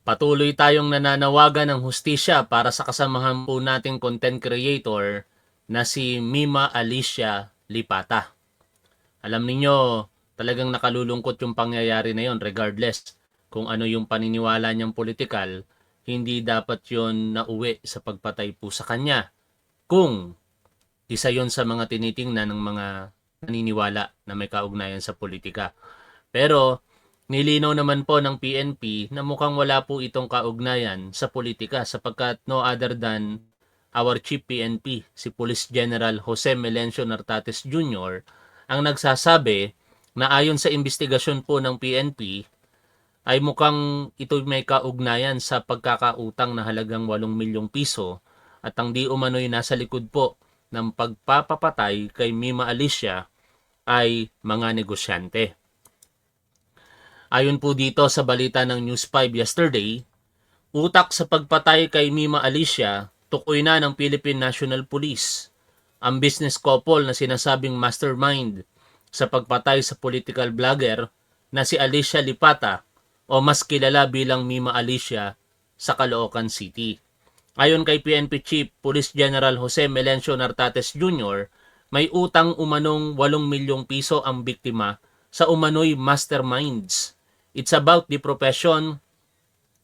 Patuloy tayong nananawagan ng hustisya para sa kasamahan po nating content creator na si Mima Alicia Lipata. Alam niyo, talagang nakalulungkot yung pangyayari na yon regardless kung ano yung paniniwala niyang politikal, hindi dapat yon nauwi sa pagpatay po sa kanya. Kung isa yon sa mga tinitingnan ng mga naniniwala na may kaugnayan sa politika. Pero nilinaw naman po ng PNP na mukhang wala po itong kaugnayan sa politika sapagkat no other than our Chief PNP, si Police General Jose Melencio Nartates Jr., ang nagsasabi na ayon sa investigasyon po ng PNP ay mukhang ito may kaugnayan sa pagkakautang na halagang 8 milyong piso at ang di umano'y nasa likod po ng pagpapapatay kay Mima Alicia ay mga negosyante. Ayon po dito sa balita ng News 5 yesterday, utak sa pagpatay kay Mima Alicia, tukoy na ng Philippine National Police. Ang business couple na sinasabing mastermind sa pagpatay sa political blogger na si Alicia Lipata o mas kilala bilang Mima Alicia sa Caloocan City. Ayon kay PNP Chief Police General Jose Melencio Nartates Jr., may utang umanong 8 milyong piso ang biktima sa umano'y masterminds. It's about the profession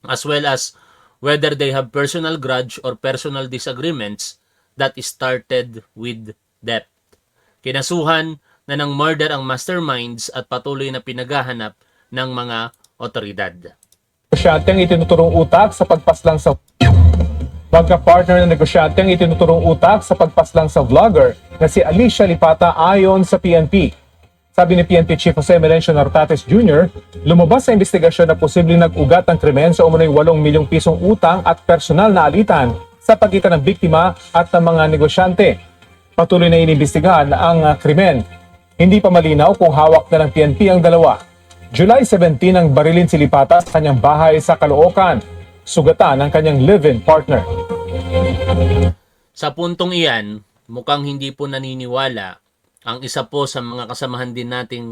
as well as whether they have personal grudge or personal disagreements that started with debt. Kinasuhan na ng murder ang masterminds at patuloy na pinaghahanap ng mga otoridad. Negosyanteng itinuturong utak sa pagpaslang sa magka-partner na negosyanteng itinuturong utak sa pagpaslang sa vlogger na si Alicia Lipata ayon sa PNP. Sabi ni PNP Chief Jose Melencio Nartates Jr., lumabas sa investigasyon na posibleng nag-ugat ng krimen sa umunoy 8 milyong pisong utang at personal na alitan sa pagitan ng biktima at ng mga negosyante. Patuloy na inimbestigahan ang krimen. Hindi pa malinaw kung hawak na ng PNP ang dalawa. July 17 ang barilin si Lipata sa kanyang bahay sa Caloocan, sugatan ng kanyang live-in partner. Sa puntong iyan, mukhang hindi po naniniwala ang isa po sa mga kasamahan din nating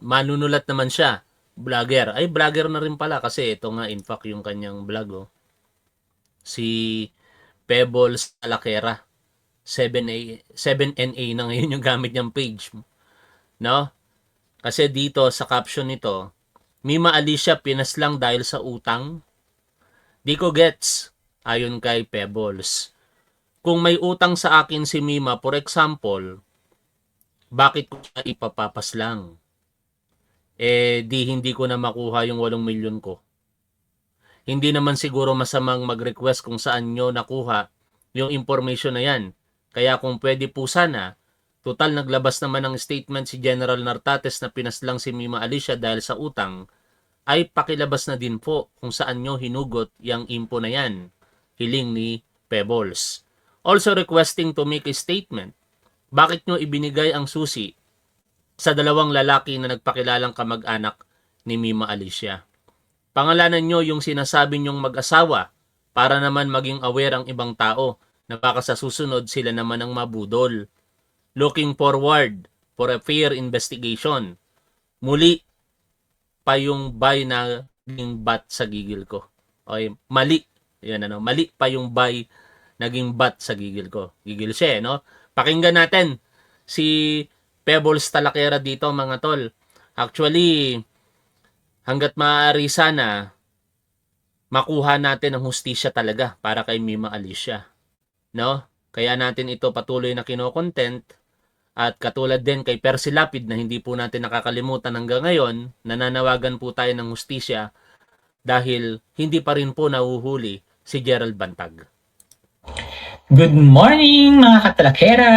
manunulat naman siya, vlogger. Ay, vlogger na rin pala kasi ito nga in fact yung kanyang vlog. Oh. Si Pebbles Alakera. 7NA na ngayon yung gamit niyang page. No? Kasi dito sa caption nito, Mima Alicia pinaslang dahil sa utang. Di ko gets, ayon kay Pebbles. Kung may utang sa akin si Mima, for example, bakit ko siya ipapapaslang? Di hindi ko na makuha yung 8 milyon ko. Hindi naman siguro masamang mag-request kung saan nyo nakuha yung information na yan. Kaya kung pwede po sana, total naglabas naman ng statement si General Nartates na pinaslang si Mima Alicia dahil sa utang, ay pakilabas na din po kung saan nyo hinugot yung info na yan. Hiling ni Pebbles. Also requesting to make a statement. Bakit nyo ibinigay ang susi sa 2 lalaki na nagpakilalang kamag-anak ni Mima Alicia? Pangalanan nyo yung sinasabi nyong mag-asawa para naman maging aware ang ibang tao na baka sa susunod sila naman ang mabudol. Looking forward for a fair investigation. Muli pa yung bay na naging bat sa gigil ko. Okay, mali. Yan ano, mali pa yung bay naging bat sa gigil ko. Gigil siya, no? Pakinggan natin si Pebbles Talakera dito, mga tol. Actually, hanggat maaari sana makuha natin ang hustisya talaga para kay Mima Alicia. No? Kaya natin ito patuloy na kino-content at katulad din kay Percy Lapid na hindi po natin nakakalimutan hanggang ngayon, nananawagan po tayo ng hustisya dahil hindi pa rin po nahuhuli si Gerald Bantag. Good morning mga katalakera!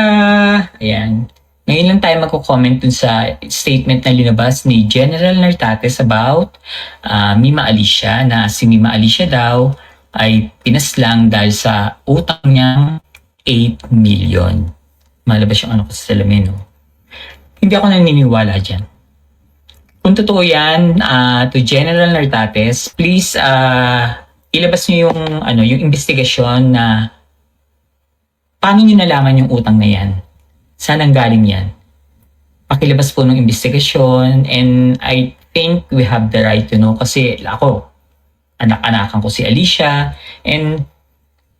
Ayan. Ngayon lang tayo magko-comment dun sa statement na linabas ni General Nartates about Mima Alicia na si Mima Alicia daw ay pinaslang dahil sa utang niyang 8 million. Malabas yung ano ko sa salamin. No? Hindi ako naniniwala dyan. Kung totoo yan, to General Nartates, please ilabas niyo yung investigasyon na paano niyo nalaman yung utang na yan? Saan ang galing yan? Pakilabas po ng investigasyon and I think we have the right to know kasi ako, anak-anakan ko si Alicia, and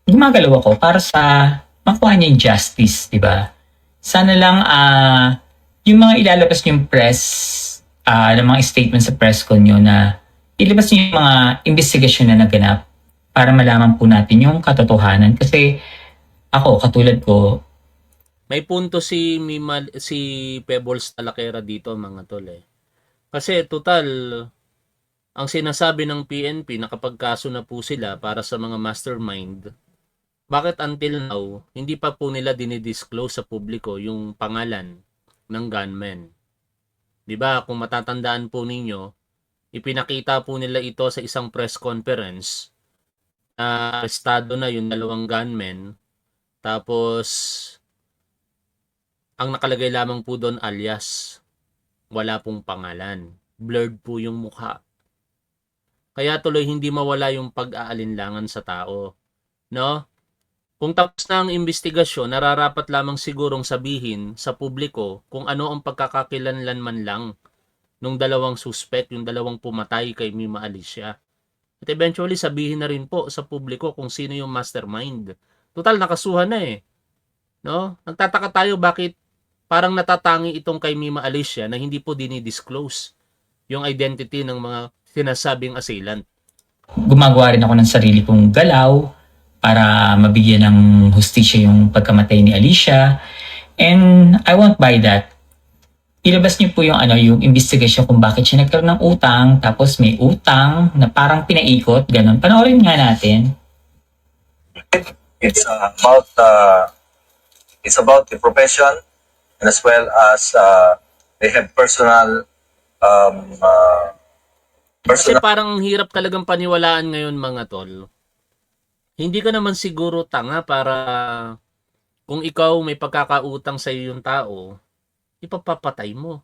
gumagalaw ako para sa makuha niya yung justice, di ba? Sana lang yung mga ilalabas niyong press, ng mga statement sa press con nyo na ilabas niyo yung mga investigasyon na naganap para malaman po natin yung katotohanan. Kasi ako, katulad ko, May punto si Pebbles Talakera dito mga tol eh. Kasi total, ang sinasabi ng PNP na kapag kaso na po sila para sa mga mastermind, bakit until now, hindi pa po nila dinidisclose sa publiko yung pangalan ng gunman? 'Di ba? Kung matatandaan po ninyo, ipinakita po nila ito sa isang press conference na arestado na yung dalawang gunmen. Tapos, ang nakalagay lamang po doon alias. Wala pong pangalan. Blurred po yung mukha. Kaya tuloy hindi mawala yung pag-aalinlangan sa tao. No? Kung tapos na ang investigasyon, nararapat lamang sigurong sabihin sa publiko kung ano ang pagkakakilanlan man lang nung dalawang suspect, yung dalawang pumatay kay Mima Alicia. At eventually sabihin na rin po sa publiko kung sino yung mastermind. Total, nakasuhan na eh. No? Nagtataka tayo bakit parang natatangi itong kay Mima Alicia na hindi po dinidisclose yung identity ng mga sinasabing assailant. gumagawa rin ako ng sarili kong galaw para mabigyan ng hustisya yung pagkamatay ni Alicia. And I won't buy that. Ilabas niyo po yung yung investigation kung bakit siya nagkaroon ng utang, tapos may utang na parang pinaikot, ganun. Panoorin nga natin. It's about the profession, and as well as they have personal Kasi parang ang hirap talagang paniwalaan ngayon mga tol. Hindi ka naman siguro tanga para kung ikaw may pagkakautang sa iyo yung tao, ipapapatay mo.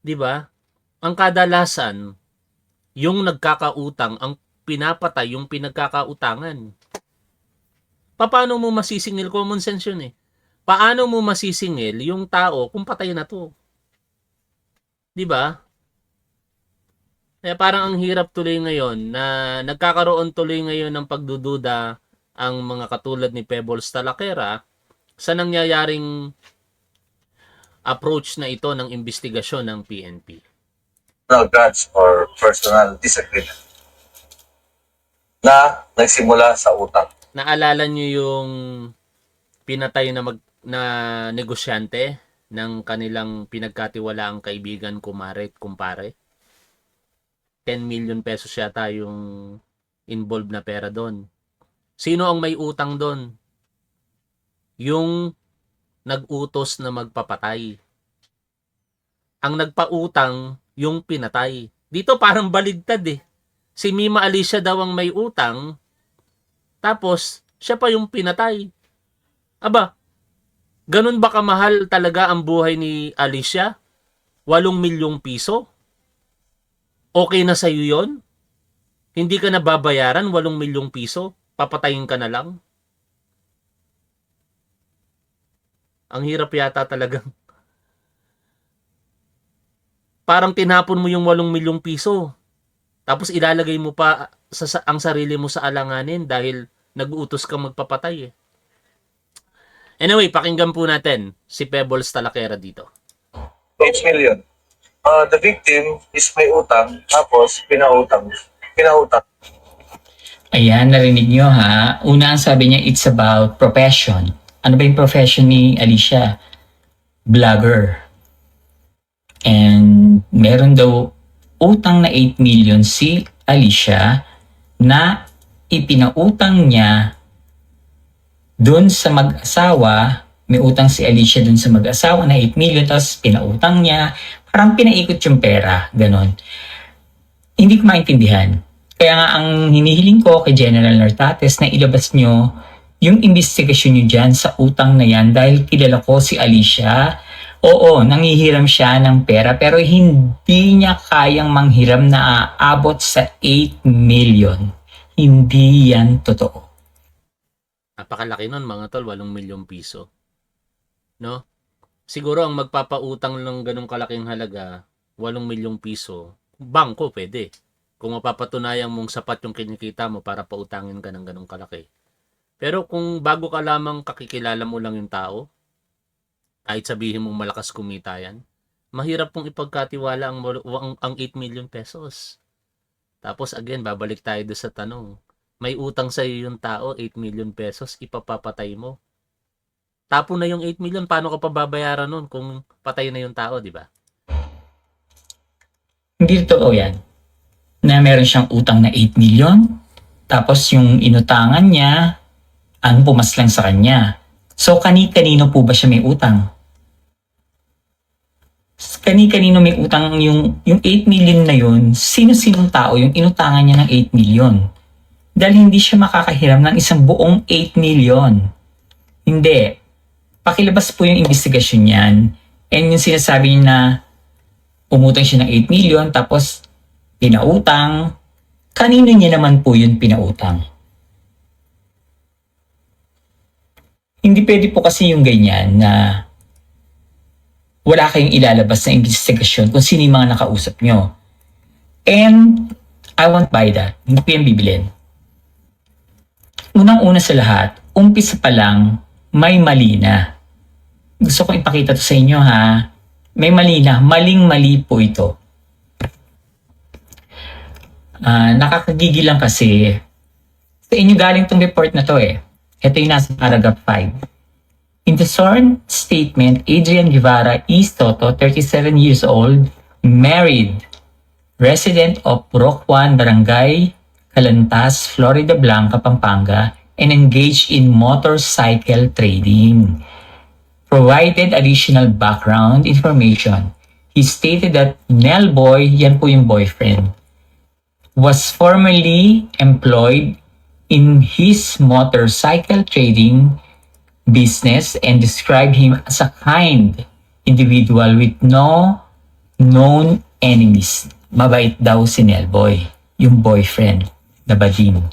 'Di ba? Ang kadalasan, yung nagkakautang ang pinapatay yung pinagkakautangan. Paano mo masisingil? Common sense yun eh. Paano mo masisingil yung tao kung patay na to? 'Di ba? Kaya parang ang hirap tuloy ngayon na nagkakaroon tuloy ngayon ng pagdududa ang mga katulad ni Pebbles Talakera sa nangyayaring approach na ito ng investigasyon ng PNP. grudge or personal disagreement na nagsimula sa utang. Naalala niyo yung pinatay na negosyante ng kanilang pinagkatiwalaang kaibigan kumare at kumpare? 10 million pesos yata yung involved na pera doon. Sino ang may utang doon? Yung nag-utos na magpapatay. Ang nagpautang, yung pinatay. Dito parang baligtad eh. Si Mima Alicia daw ang may utang, tapos siya pa yung pinatay. Aba, ganun ba kamahal talaga ang buhay ni Alicia? 8 milyong piso? Okay na sa'yo yon? Hindi ka na babayaran 8 milyong piso? Papatayin ka na lang? Ang hirap yata talagang. Parang tinapon mo yung 8 milyong piso. Tapos ilalagay mo pa ang sarili mo sa alanganin dahil nag-uutos kang magpapatay eh. Anyway, pakinggan po natin si Pebbles Talakera dito. 8 million. The victim is may utang, tapos pinautang. Ayan, narinig nyo ha. Una ang sabi niya, it's about profession. Ano ba yung profession ni Alicia? Vlogger. And meron daw utang na 8 million si Alicia na ipinautang niya dun sa mag-asawa. May utang si Alicia dun sa mag-asawa na 8 million, tapos pinautang niya. Parang pinaikot yung pera, ganon. Hindi ko maintindihan. Kaya nga ang hinihiling ko kay General Nartates na ilabas nyo yung investigasyon nyo dyan sa utang na yan dahil kilala ko si Alicia. Oo, nangihiram siya ng pera pero hindi niya kayang manghiram na aabot sa 8 million. Hindi yan totoo. Napakalaki nun mga tol, 8 milyong piso. No? Siguro ang magpapautang ng ganong kalaking halaga, 8 milyong piso, bangko pwede. Kung mapapatunayan mong sapat yung kinikita mo para pautangin ka ng ganong kalaki. Pero kung bago ka lamang kakikilala mo lang yung tao, kahit sabihin mong malakas kumita yan, mahirap pong ipagkatiwala ang 8 million pesos. Tapos again, babalik tayo doon sa tanong. May utang sa iyo yung tao, 8 million pesos, ipapapatay mo. Tapo na yung 8 million, paano ka pa babayaran nun kung patay na yung tao, di ba? Hindi totoo yan. Na meron siyang utang na 8 million, tapos yung inutangan niya, ang pumaslang sa kanya. So, kani-kanino po ba siya may utang? Kani-kanino may utang yung 8 million na yun, sino-sinong tao yung inutangan niya ng 8 million? Dahil hindi siya makakahiram ng isang buong 8 million. Hindi. Pakilabas po yung investigasyon niyan. And yung sinasabi niya na umutang siya ng 8 million tapos pinautang, kanino niya naman po yun pinautang? Hindi pwede po kasi yung ganyan na wala kayong ilalabas na investigasyon kung sino yung mga nakausap nyo. And I won't buy that. Hindi ko yan bibilin. Unang-una sa lahat, umpisa pa lang, may mali na. Gusto kong ipakita to sa inyo ha. May mali na. Maling-mali po ito. Nakakagigil lang kasi sa inyo galing tong report na to eh. Ito yung nasa paragraph 5. In the sworn statement, Adrian Guevara E. Soto, 37 years old, married, resident of Roquan, Barangay Calantas, Florida Blanca, Pampanga, and engaged in motorcycle trading. Provided additional background information. He stated that Nelboy, yan po yung boyfriend, was formerly employed in his motorcycle trading business and described him as a kind individual with no known enemies. Mabait daw si Nelboy, yung boyfriend na bading.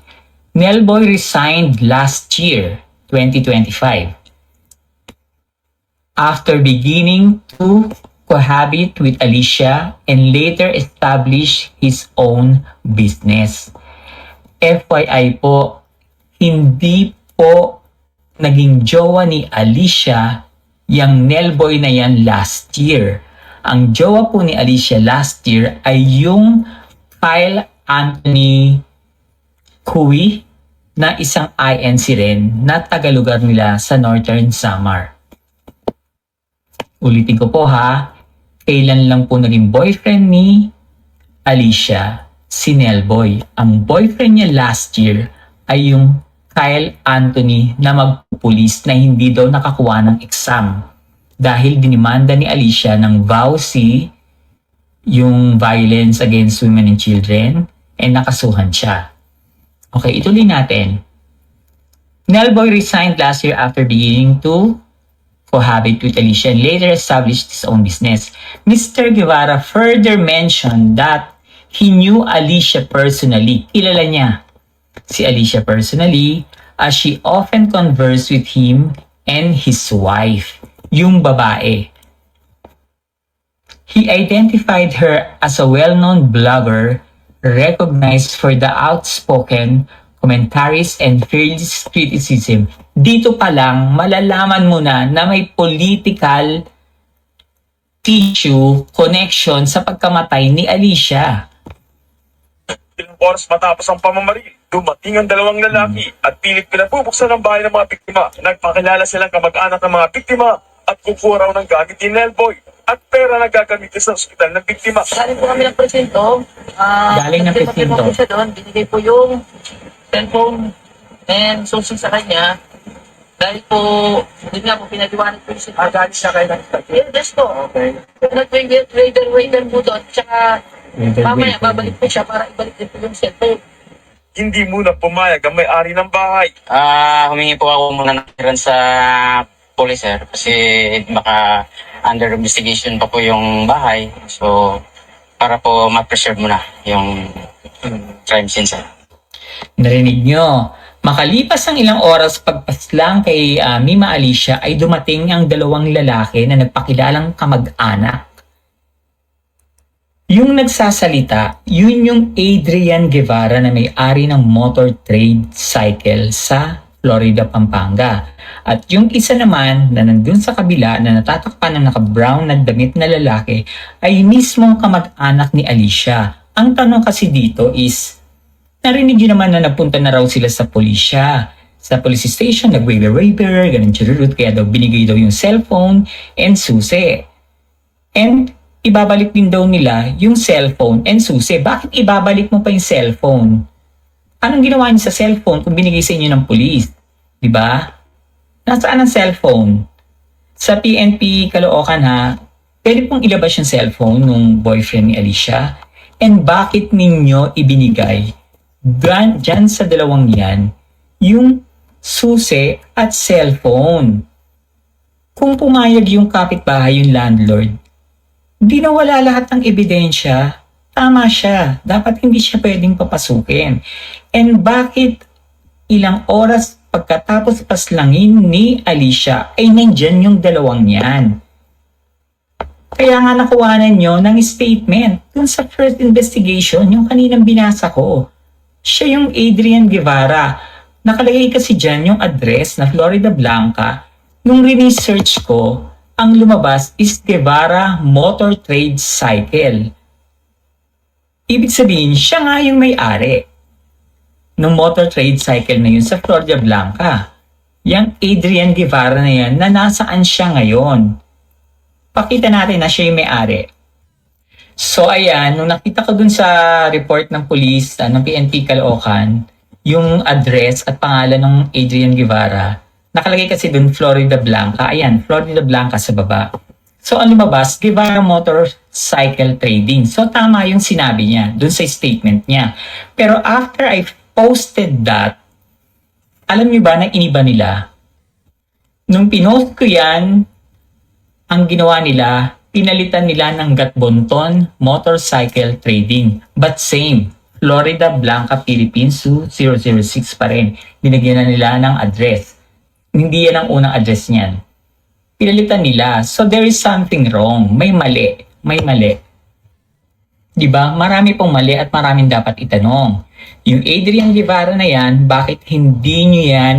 Nelboy resigned last year, 2025, after beginning to cohabit with Alicia and later establish his own business. FYI po, hindi po naging jowa ni Alicia yung Nelboy na yan last year. Ang jowa po ni Alicia last year ay yung Kyle Anthony Cui na isang INC rin na tagalugar nila sa Northern Samar. Ulitin ko po ha, kailan lang po naging boyfriend ni Alicia si Nelboy. Ang boyfriend niya last year ay yung Kyle Anthony na magpupulis na hindi daw nakakuha ng exam dahil dinimanda ni Alicia ng VAUSI, yung Violence Against Women and Children, and nakasuhan siya. Okay, ituloy natin. Nelboy resigned last year after beginning to cohabit with Alicia and later established his own business. Mr. Guevara further mentioned that he knew Alicia personally. Kilala niya si Alicia personally as she often conversed with him and his wife, yung babae. He identified her as a well-known blogger recognized for the outspoken commentaries and fearless criticism. Dito pa lang, malalaman mo na may political issue, connection sa pagkamatay ni Alicia. Ilang oras matapos ang pamamaril, dumating ang dalawang lalaki at pilit pinabubuksan ang bahay ng mga biktima. Nagpakilala silang kamag-anak ng mga biktima at kukuha raw ng gamit ni Nelboy at pera na gagamitin sa ospital ng biktima. Galing po kami ng presinto. Galing ng presinto. Po siya doon, binigay po yung cellphone and social sa kanya. Dahil po, hindi nga po pinaliwanag po siya. Galing siya kayo ng Yes po. Okay. Nag-waiter po doon. Tsaka mamaya babalik po siya para ibalik din po yung cellphone. Hindi muna pumayag ang may-ari ng bahay. Humingi po ako muna ng clearance sa police, sir, kasi baka under investigation pa po yung bahay. So, para po ma-preserve muna yung crime scene, sir. Narinig nyo, makalipas ang ilang oras pagpaslang kay Mima Alicia ay dumating ang dalawang lalaki na nagpakilalang kamag-anak. Yung nagsasalita, yun yung Adrian Guevara na may-ari ng motor trade cycle sa Florida, Pampanga. At yung isa naman na nandun sa kabila na natatakpan ng naka-brown na damit na lalaki ay mismong kamag-anak ni Alicia. Ang tanong kasi dito is, narinig yun naman na napunta na raw sila sa pulisya. Sa police station, nag-waiver, ganun chururut, kaya daw binigay daw yung cellphone and susi. And ibabalik din daw nila yung cellphone and susi. Bakit ibabalik mo pa yung cellphone? Anong ginawa niyo sa cellphone kung binigay sa inyo ng pulis? Diba? Nasaan ang cellphone? Sa PNP Caloocan ha, pwede pong ilabas yung cellphone ng boyfriend ni Alicia. And bakit ninyo ibinigay dyan sa dalawang yan yung susi at cellphone? Kung pumayag yung kapitbahay, yung landlord, di nawala lahat ng ebidensya, tama siya. Dapat hindi siya pwedeng papasukin. And bakit ilang oras pagkatapos paslangin ni Alicia ay nandyan yung dalawang yan? Kaya nga nakuhanan nyo ng statement dun sa first investigation, yung kaninang binasa ko. Siya yung Adrian Guevara. Nakalagay kasi dyan yung address na Florida Blanca. Nung research ko, ang lumabas is Guevara Motor Trade Cycle. Ibig sabihin, siya nga yung may-ari ng motor trade cycle na yun sa Florida Blanca. Yang Adrian Guevara na yan, na nasaan siya ngayon? Pakita natin na siya yung may-ari. So ayan, nung nakita ko dun sa report ng police, ng PNP Caloocan, yung address at pangalan ng Adrian Guevara, nakalagay kasi dun Florida Blanca. Ayan, Florida Blanca sa baba. So ang lumabas, Guevara Motorcycle Trading. So tama yung sinabi niya dun sa statement niya. Pero after I posted that, alam niyo ba na iniba nila? Nung pinost ko yan, ang ginawa nila, pinalitan nila ng Gatbonton Motorcycle Trading. But same, Florida Blanca Philippines 006 pa rin. Binigyan na nila ng address. Hindi yan ang unang address niyan. Pinalitan nila. So there is something wrong. May mali. May mali. Diba? Marami pong mali at maraming dapat itanong. Yung Adrian Guevara na yan, bakit hindi nyo yan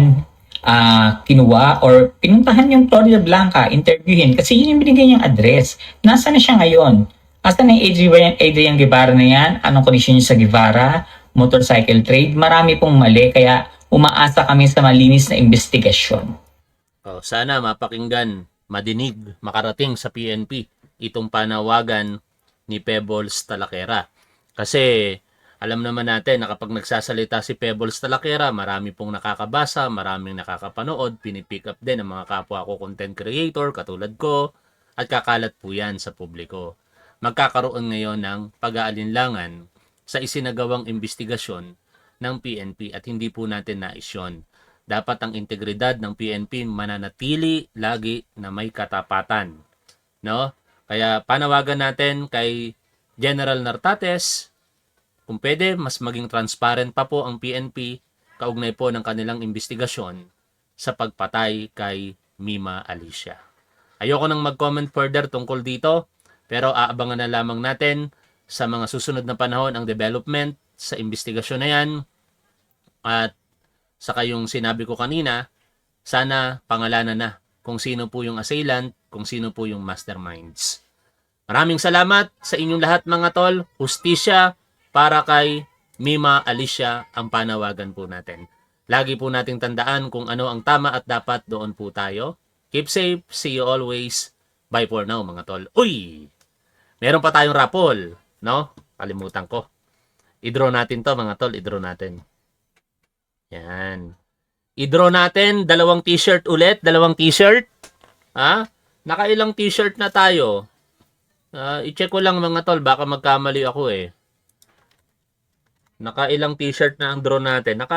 kinuha or pinuntahan yung Florida Blanca, interviewin? Kasi yun yung binigay niyang address. Nasaan na siya ngayon? Asan na yung Adrian Guevara na yan? Anong kondisyon niya sa Guevara? Motorcycle trade? Marami pong mali. Kaya umaasa kami sa malinis na investigasyon. Oh, sana mapakinggan, madinig, makarating sa PNP itong panawagan ni Pebbles Talakera. Kasi alam naman natin na kapag nagsasalita si Pebbles Talakera, marami pong nakakabasa, maraming nakakapanood, pinipick up din ang mga kapwa ko content creator katulad ko at kakalat po yan sa publiko. Magkakaroon ngayon ng pag-aalinlangan sa isinagawang investigasyon ng PNP at hindi po natin nais yun. Dapat ang integridad ng PNP mananatili lagi na may katapatan. No? Kaya panawagan natin kay General Nartates, kung pwede, mas maging transparent pa po ang PNP kaugnay po ng kanilang investigasyon sa pagpatay kay Mima Alicia. Ayoko nang mag-comment further tungkol dito, pero aabangan na lamang natin sa mga susunod na panahon ang development sa investigasyon na yan. At saka yung sinabi ko kanina, sana pangalanan na kung sino po yung assailant, kung sino po yung masterminds. Maraming salamat sa inyong lahat mga tol. Hustisya para kay Mima Alicia ang panawagan po natin. Lagi po nating tandaan kung ano ang tama at dapat, doon po tayo. Keep safe, see you always. Bye for now mga tol. Uy! Meron pa tayong rapol, no? Kalimutan ko. I-draw natin to mga tol, i-draw natin. Yan. I-draw natin, dalawang t-shirt ulit, dalawang t-shirt. Ha? Nakailang t-shirt na tayo. I-check ko lang mga tol, baka magkamali ako eh. Nakailang t-shirt na ang draw natin. 8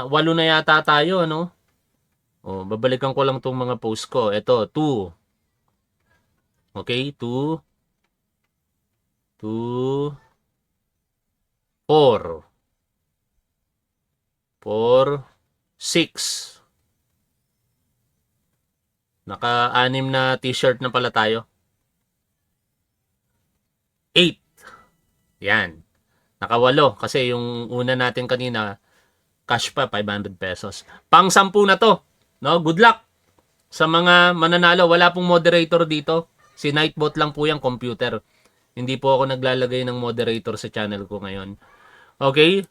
na yata tayo, no? Oh, babalikan ko lang tong mga post ko. Ito, 2. Okay, 2. 2. 4. 4. 6. Naka-6 na t-shirt na pala tayo. 8. Yan. Nakawalo kasi yung una natin kanina cash pa 500 pesos. Pang 10 na to. No, good luck sa mga mananalo. Wala pong moderator dito. Si Nightbot lang po yung computer. Hindi po ako naglalagay ng moderator sa channel ko ngayon. Okay?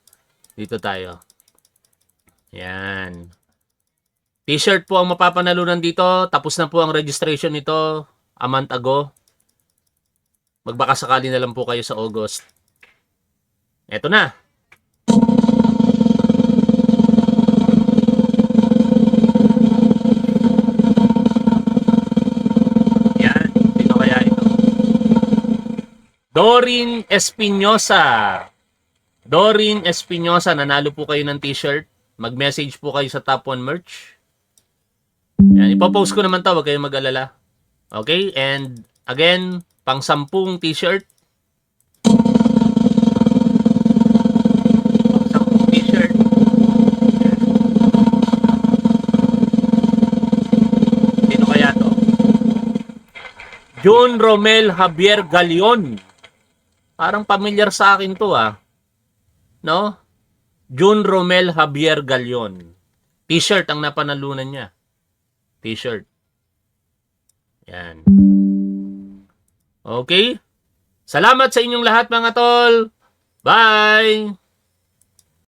Dito tayo. Yan. T-shirt po ang mapapanalunan dito. Tapos na po ang registration nito a month ago. Magbaka sakali na lang po kayo sa August. Eto na. Yan. Sino kaya ito? Doreen Espinosa. Doreen Espinosa. Nanalo po kayo ng t-shirt. Mag-message po kayo sa Top 1 merch. Yan. Ipopost ko naman to. Huwag kayong mag-alala. Okay? And again, pang 10 t-shirt. Pang 10 t-shirt. Sino kaya to? John Romel Javier Galion. Parang familiar sa akin to No? John Romel Javier Galion. T-shirt ang napanalunan niya. T-shirt. Yan. Okay? Salamat sa inyong lahat mga tol. Bye!